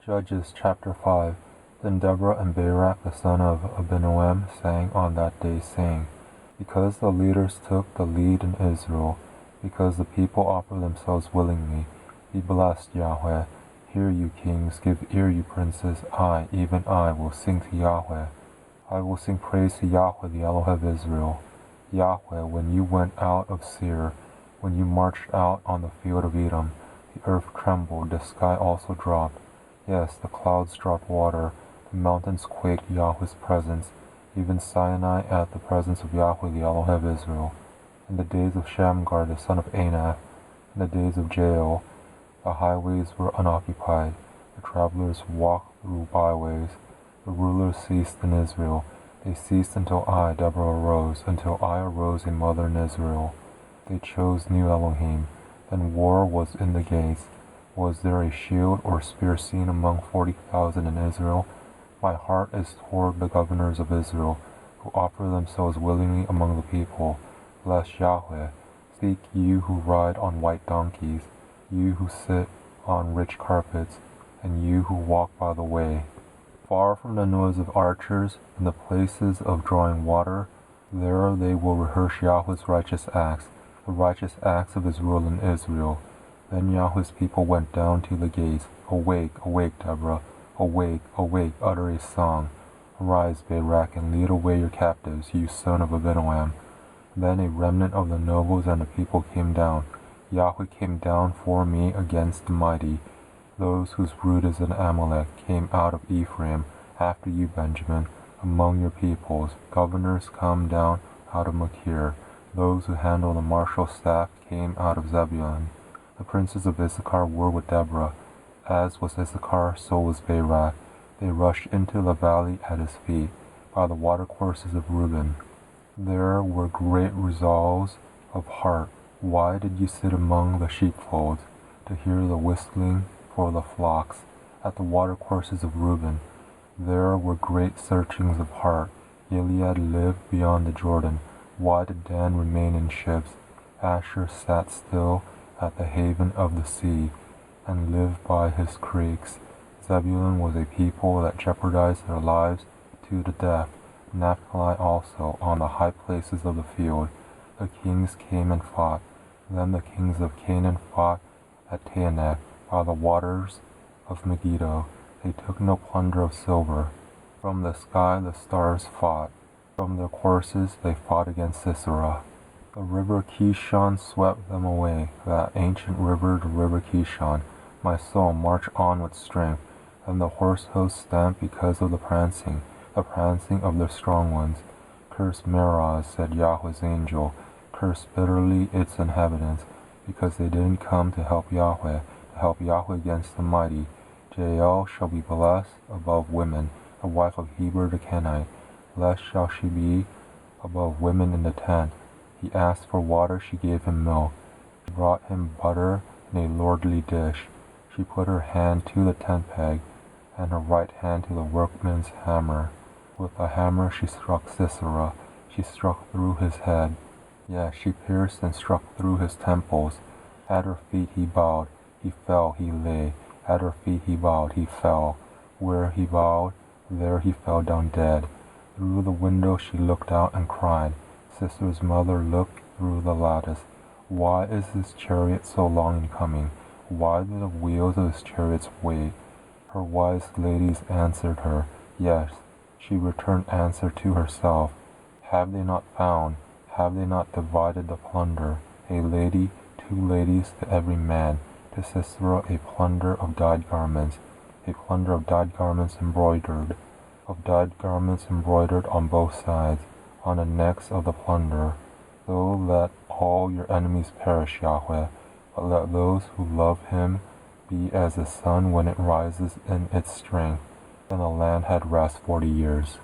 Judges chapter 5. Then Deborah and Barak the son of Abinoam sang on that day, saying, Because the leaders took the lead in Israel, because the people offer themselves willingly, be blessed, Yahweh. Hear, you kings, give ear, you princes. I, even I, will sing to Yahweh. I will sing praise to Yahweh, the Elohe of Israel. Yahweh, when you went out of Seir, when you marched out on the field of Edom, the earth trembled, the sky also dropped. Yes, the clouds dropped water, the mountains quaked Yahweh's presence, even Sinai at the presence of Yahweh, the Elohe of Israel. In the days of Shamgar, the son of Anath, in the days of Jael, the highways were unoccupied, the travelers walked through byways. The rulers ceased in Israel. They ceased until I, Deborah, arose, until I arose a mother in Israel. They chose new Elohim. Then war was in the gates. Was there a shield or spear seen among 40,000 in Israel? My heart is toward the governors of Israel, who offer themselves willingly among the people. Bless Yahweh. Speak, you who ride on white donkeys, you who sit on rich carpets, and you who walk by the way. Far from the noise of archers and the places of drawing water, there they will rehearse Yahweh's righteous acts, the righteous acts of his rule in Israel. Then Yahweh's people went down to the gates. Awake, awake, Deborah. Awake, awake, utter a song. Arise, Barak, and lead away your captives, you son of Abinoam. Then a remnant of the nobles and the people came down. Yahweh came down for me against the mighty. Those whose root is in Amalek came out of Ephraim, after you, Benjamin, among your peoples. Governors come down out of Machir. Those who handle the martial staff came out of Zebulun. The princes of Issachar were with Deborah. As was Issachar, so was Barak. They rushed into the valley at his feet, by the watercourses of Reuben. There were great resolves of heart. Why did you sit among the sheepfolds, to hear the whistling for the flocks, at the watercourses of Reuben? There were great searchings of heart. Gilead lived beyond the Jordan. Why did Dan remain in ships? Asher sat still at the haven of the sea, and lived by his creeks. Zebulun was a people that jeopardized their lives to the death. Naphtali also, on the high places of the field. The kings came and fought. Then the kings of Canaan fought at Taanach, by the waters of Megiddo. They took no plunder of silver. From the sky the stars fought. From their courses they fought against Sisera. The river Kishon swept them away, that ancient river, the river Kishon. My soul, march on with strength. And the horse hosts stamped because of the prancing of their strong ones. Curse Meroz, said Yahweh's angel. Curse bitterly its inhabitants, because they didn't come to help Yahweh against the mighty. Jael shall be blessed above women, the wife of Heber the Kenite. Blessed shall she be above women in the tent. He asked for water, she gave him milk. She brought him butter in a lordly dish. She put her hand to the tent peg, and her right hand to the workman's hammer. With the hammer she struck Sisera. She struck through his head. Yes, she pierced and struck through his temples. At her feet he bowed. He fell, he lay. At her feet he bowed, he fell. Where he bowed, there he fell down dead. Through the window she looked out and cried. Sisera's mother looked through the lattice. Why is his chariot so long in coming? Why do the wheels of his chariots wait? Her wise ladies answered her. Yes, she returned answer to herself. Have they not found? Have they not divided the plunder? A lady, 2 ladies to every man. To Sisera a plunder of dyed garments, a plunder of dyed garments embroidered on both sides, on the necks of the plunder. So let all your enemies perish, Yahweh, but let those who love him be as the sun when it rises in its strength. Then the land had rest 40 years.